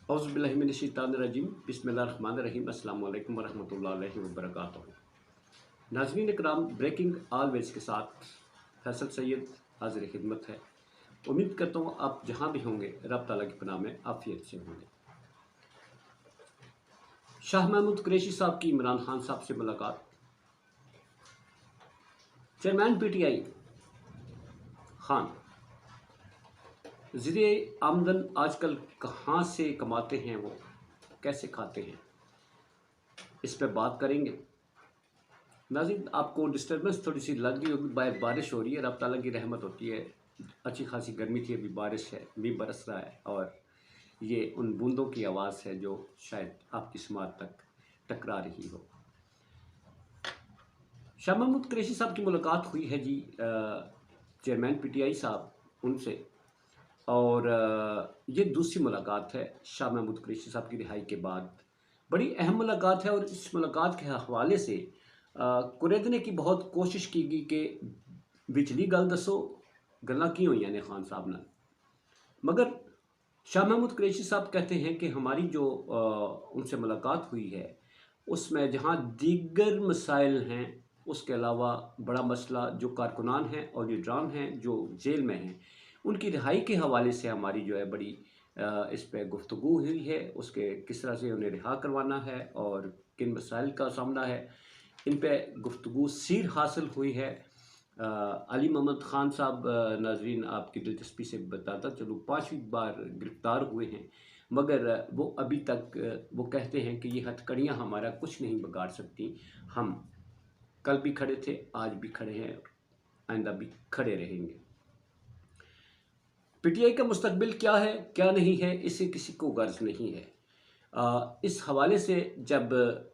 औज़ुबिल्लाहिमिनश्शैतानिर्रजीम बिस्मिल्लाहिर्रहमानिर्रहीम अस्सलामु अलैकुम वरहमतुल्लाहि वबरकातुहू। नाज़रीन इकराम, ब्रेकिंग ऑलवेज के साथ फैसल सैयद हाज़िर खिदमत है। उम्मीद करता हूँ आप जहाँ भी होंगे रब ताला की पनाह में आफियत से होंगे। शाह महमूद कुरैशी साहब की इमरान खान साहब से मुलाकात। चेयरमैन PTI खान ज़रिए आमदन आजकल कहाँ से कमाते हैं, वो कैसे खाते हैं, इस पर बात करेंगे। नाज़रीन, आपको डिस्टर्बेंस थोड़ी सी लग गई होगी, बारिश हो रही है, रब ताला की रहमत होती है। अच्छी खासी गर्मी थी, अभी बारिश है, भी बरस रहा है और ये उन बूंदों की आवाज़ है जो शायद आपकी समात तक टकरा रही हो। शाह महमूद कुरैशी साहब की मुलाकात हुई है जी चेयरमैन PTI साहब उनसे, और ये दूसरी मुलाकात है शाह महमूद कुरैशी साहब की रिहाई के बाद। बड़ी अहम मुलाकात है और इस मुलाकात के हवाले से कुरैदने की बहुत कोशिश की गई कि बिचली गल दसो गल्लां की हुई ने खान साहब नाल, मगर शाह महमूद कुरैशी साहब कहते हैं कि हमारी जो उनसे मुलाकात हुई है उसमें जहाँ दीगर मसाइल हैं, उसके अलावा बड़ा मसला जो कारकुनान हैं और लीडरान हैं जो जेल में हैं, उनकी रिहाई के हवाले से हमारी जो है बड़ी इस पर गुफ्तगू हुई है। उसके किस तरह से उन्हें रिहा करवाना है और किन मसाइल का सामना है, इन पर गुफ्तगू सीर हासिल हुई है। अली मोहम्मद ख़ान साहब, नाजरीन आपकी दिलचस्पी से बताता चलूँ, 5वीं बार गिरफ़्तार हुए हैं, मगर वो अभी तक वो कहते हैं कि ये हथकड़ियाँ हमारा कुछ नहीं बिगाड़ सकती। हम कल भी खड़े थे, आज भी खड़े हैं, आइंदा भी खड़े रहेंगे। PTI का मुस्तकबिल क्या है क्या नहीं है, इससे किसी को गर्ज नहीं है। इस हवाले से जब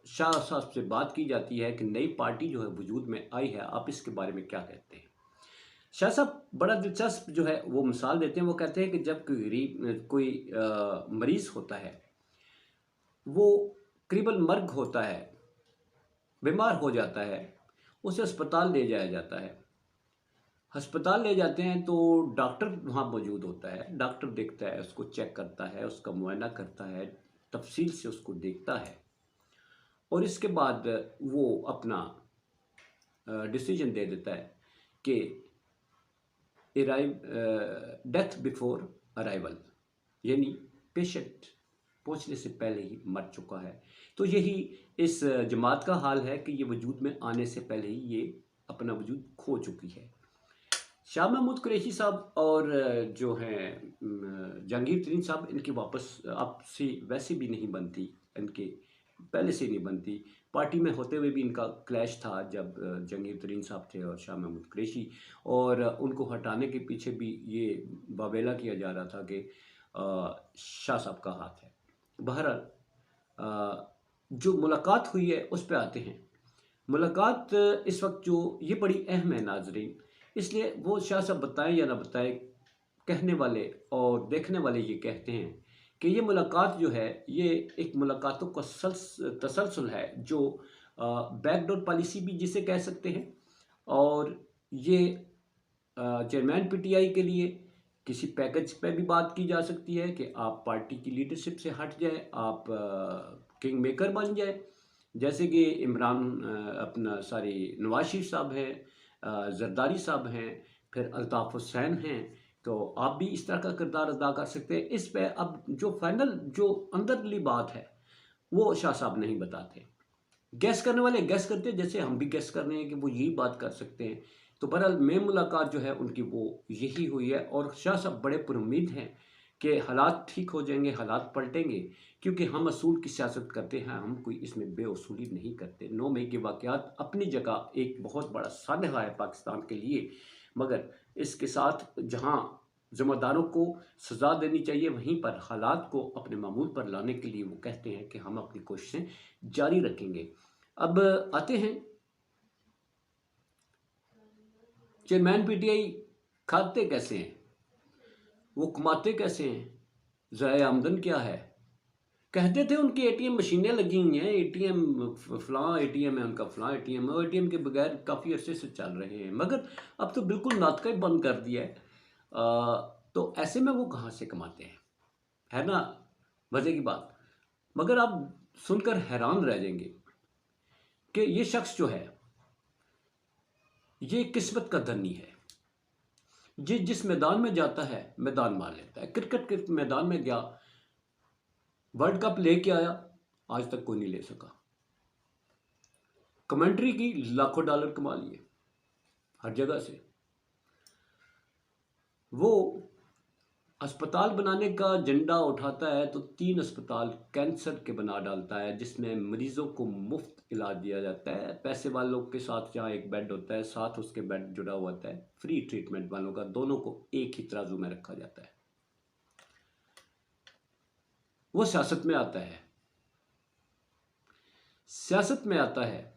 शाह साहब से बात की जाती है कि नई पार्टी जो है वजूद में आई है, आप इसके बारे में क्या कहते हैं? शाह साहब बड़ा दिलचस्प जो है वो मिसाल देते हैं। वो कहते हैं कि जब कोई मरीज़ होता है, वो करीबन मर्ग होता है, बीमार हो जाता है, उसे अस्पताल ले जाया जाता है। अस्पताल ले जाते हैं तो डॉक्टर वहाँ मौजूद होता है। डॉक्टर देखता है, उसको चेक करता है, उसका मुआयना करता है, तफसील से उसको देखता है और इसके बाद वो अपना डिसीजन दे देता है कि डेथ बिफोर अराइवल, यानी पेशेंट पहुंचने से पहले ही मर चुका है। तो यही इस जमात का हाल है कि ये वजूद में आने से पहले ही ये अपना वजूद खो चुकी है। शाह महमूद कुरैशी साहब और जो हैं जहांगीर तरीन साहब, इनकी वापस आपसी वैसे भी नहीं बनती, इनके पहले से नहीं बनती। पार्टी में होते हुए भी इनका क्लैश था जब जहांगीर तरीन साहब थे और शाह महमूद कुरैशी, और उनको हटाने के पीछे भी ये बावेला किया जा रहा था कि शाह साहब का हाथ है। बहरहाल जो मुलाकात हुई है उस पर आते हैं। मुलाकात इस वक्त जो ये बड़ी अहम है नाजरीन, इसलिए वो शाह साहब बताएं या ना बताएं, कहने वाले और देखने वाले ये कहते हैं कि ये मुलाकात जो है ये एक मुलाकातों का तसलसल है, जो बैकडोर पॉलिसी भी जिसे कह सकते हैं। और ये चेयरमैन PTI के लिए किसी पैकेज पे भी बात की जा सकती है कि आप पार्टी की लीडरशिप से हट जाए, आप किंग मेकर बन जाए, जैसे कि अपना नवाज शरीफ साहब हैं, जरदारी साहब हैं, फिर अल्ताफ़ हुसैन हैं। तो आप भी इस तरह का किरदार अदा कर सकते हैं। इस पे अब जो फाइनल जो अंदरली बात है वो शाह साहब नहीं बताते। गैस करने वाले गैस करते हैं, जैसे हम भी गैस कर रहे हैं कि वो यही बात कर सकते हैं। तो बहरहाल में मुलाकात जो है उनकी वो यही हुई है और शाह साहब बड़े पुरुम्मीद हैं कि हालात ठीक हो जाएंगे, हालात पलटेंगे, क्योंकि हम असूल की सियासत करते हैं, हम कोई इसमें बेअसूली नहीं करते। 9 मई के वाक़यात अपनी जगह एक बहुत बड़ा सानहा है पाकिस्तान के लिए, मगर इसके साथ जहाँ ज़िम्मेदारों को सज़ा देनी चाहिए, वहीं पर हालात को अपने मामूल पर लाने के लिए वो कहते हैं कि हम अपनी कोशिशें जारी रखेंगे। अब आते हैं चेयरमैन PTI खाते कैसे हैं, वो कमाते कैसे हैं, ज़ाय आमदन क्या है। कहते थे उनकी ATM मशीनें लगी हुई हैं, ATM फलां ATM है उनका, फलां ATM है, और ATM के बगैर काफ़ी अरसे से चल रहे हैं, मगर अब तो बिल्कुल नाटक ही बंद कर दिया है। तो ऐसे में वो कहाँ से कमाते हैं, है ना। मज़े की बात, मगर आप सुनकर हैरान रह जाएंगे कि ये शख्स जो है ये किस्मत का धनी है। जिस मैदान में जाता है मैदान मार लेता है। क्रिकेट के मैदान में गया, वर्ल्ड कप लेके आया, आज तक कोई नहीं ले सका। कमेंट्री की लाखों डॉलर कमा लिए हर जगह से। वो अस्पताल बनाने का झंडा उठाता है तो 3 अस्पताल कैंसर के बना डालता है, जिसमें मरीजों को मुफ्त इलाज दिया जाता है। पैसे वालों के साथ जहाँ एक बेड होता है, साथ उसके बेड जुड़ा हुआ होता है फ्री ट्रीटमेंट वालों का, दोनों को एक ही तराजू में रखा जाता है। वो सियासत में आता है, सियासत में आता है,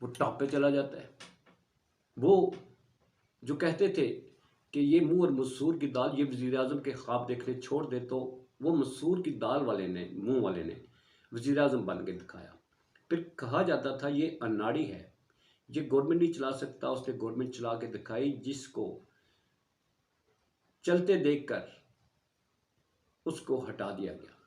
वो टॉप पे चला जाता है। वो जो कहते थे कि ये मुंह और मसूर की दाल, ये वजीर आजम के ख्वाब देखने छोड़ दे, तो वो मसूर की दाल वाले ने, मुंह वाले ने वजीर आजम बन के दिखाया। फिर कहा जाता था ये अनाड़ी है, ये गवर्नमेंट नहीं चला सकता, उसने गवर्नमेंट चला के दिखाई, जिसको चलते देखकर उसको हटा दिया गया।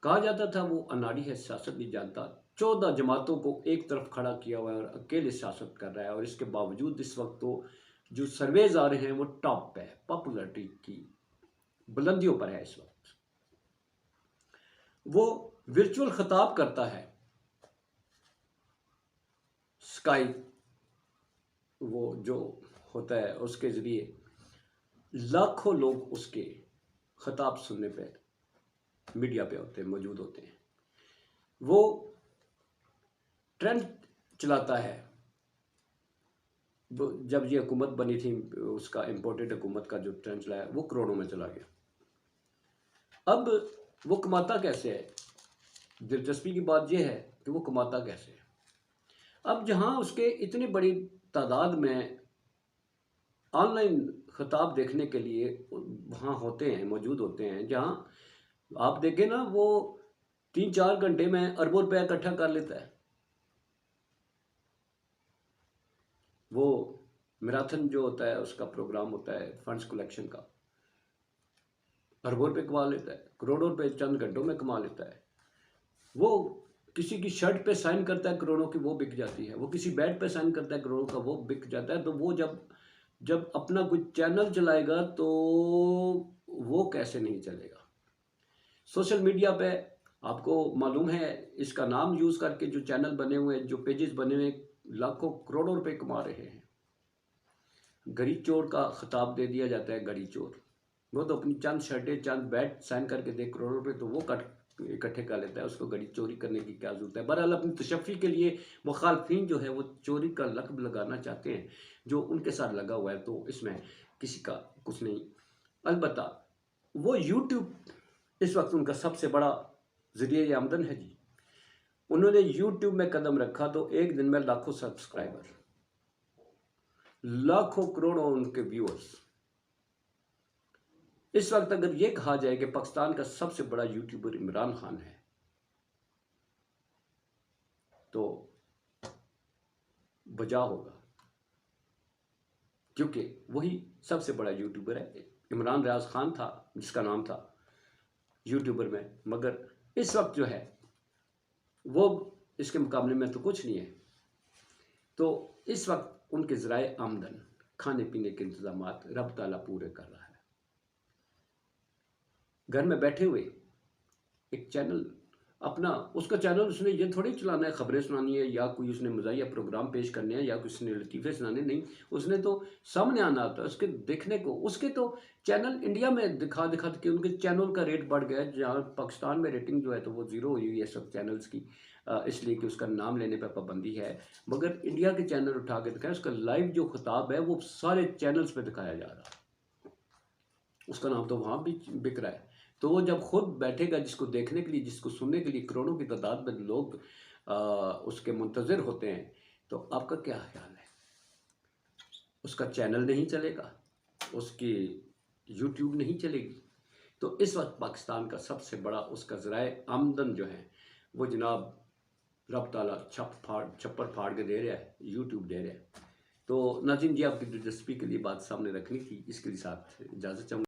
कहा जाता था वो अनाड़ी है, सियासत नहीं जानता। 14 जमातों को एक तरफ खड़ा किया हुआ है और अकेले सियासत कर रहा है, और इसके बावजूद इस वक्त तो जो सर्वेज आ रहे हैं वो टॉप पे है, पॉपुलरिटी की बुलंदियों पर है इस वक्त। वो वर्चुअल खिताब करता है, स्काई वो जो होता है उसके ज़रिए लाखों लोग उसके खिताब सुनने पे मीडिया पे होते हैं, मौजूद होते हैं। वो ट्रेंड चलाता है। जब ये हुकूमत बनी थी, उसका इम्पोर्टेड हुकूमत का जो ट्रेंड चलाया वो करोड़ों में चला गया। अब वो कमाता कैसे है? दिलचस्पी की बात यह है कि वो कमाता कैसे है। अब जहां उसके इतनी बड़ी तादाद में ऑनलाइन खिताब देखने के लिए वहाँ होते हैं, मौजूद होते हैं, जहां आप देखें ना, वो 3-4 घंटे में अरबों रुपया इकट्ठा कर लेता है। वो मैराथन जो होता है उसका प्रोग्राम होता है फंड्स कलेक्शन का, अरबों रुपये कमा लेता है, करोड़ों रुपए चंद घंटों में कमा लेता है। वो किसी की शर्ट पे साइन करता है, करोड़ों की वो बिक जाती है। वो किसी बैट पे साइन करता है, करोड़ों का वो बिक जाता है। तो वो जब जब अपना कोई चैनल चलाएगा तो वो कैसे नहीं चलेगा। सोशल मीडिया पे आपको मालूम है, इसका नाम यूज़ करके जो चैनल बने हुए हैं, जो पेजेस बने हुए हैं, लाखों करोड़ों रुपए कमा रहे हैं। गड़ी चोर का खिताब दे दिया जाता है, गड़ी चोर। वो तो अपनी चंद शर्टें, चंद बैट साइन करके दे करोड़ों रुपए तो वो इकट्ठे कर लेता है, उसको गड़ी चोरी करने की क्या जरूरत है। बहरहाल अपनी तशफ़ी के लिए मुखालफिन जो है वो चोरी का लक़्ब लगाना चाहते हैं, जो उनके साथ लगा हुआ है, तो इसमें किसी का कुछ नहीं। अलबत्ता वो यूट्यूब इस वक्त उनका सबसे बड़ा ज़रिया आमदन है जी। उन्होंने यूट्यूब में कदम रखा तो एक दिन में लाखों सब्सक्राइबर, लाखों करोड़ों उनके व्यूअर्स। इस वक्त अगर ये कहा जाए कि पाकिस्तान का सबसे बड़ा यूट्यूबर इमरान खान है, तो बजा होगा, क्योंकि वही सबसे बड़ा यूट्यूबर है। इमरान रियाज खान था जिसका नाम था यूट्यूबर में, मगर इस वक्त जो है वो इसके मुकाबले में तो कुछ नहीं है। तो इस वक्त उनके ज़राए आमदन, खाने पीने के इंतजाम रब ताला पूरे कर रहा है। घर में बैठे हुए एक चैनल अपना, उसका चैनल उसने ये थोड़ी चलाना है खबरें सुनानी है, या कोई उसने मज़ाहिया प्रोग्राम पेश करने हैं, या उसने लतीफ़े सुनाने, नहीं। उसने तो सामने आना होता है उसके देखने को। उसके तो चैनल इंडिया में दिखा दिखा के उनके चैनल का रेट बढ़ गया है, जहाँ पाकिस्तान में रेटिंग जो है तो वो ज़ीरो हुई हुई है सब चैनल्स की, इसलिए कि उसका नाम लेने पर पाबंदी है। मगर इंडिया के चैनल उठा के दिखाए, उसका लाइव जो खिताब है वो सारे चैनल्स पर दिखाया जा रहा है, उसका नाम तो वहाँ भी बिक रहा है। तो वो जब खुद बैठेगा, जिसको देखने के लिए, जिसको सुनने के लिए करोड़ों की तादाद में लोग उसके मुंतज़िर होते हैं, तो आपका क्या ख्याल है? उसका चैनल नहीं चलेगा, उसकी यूट्यूब नहीं चलेगी। तो इस वक्त पाकिस्तान का सबसे बड़ा उसका ज़राए आमदन जो है वो जनाब रब ताला छप्पर फाड़ के दे रहा है, यूट्यूब दे रहा है। तो नाज़रीन जी, आपकी दिलचस्पी के लिए बात सामने रखनी थी, इसके लिए साथ इजाज़त चाहूँगा।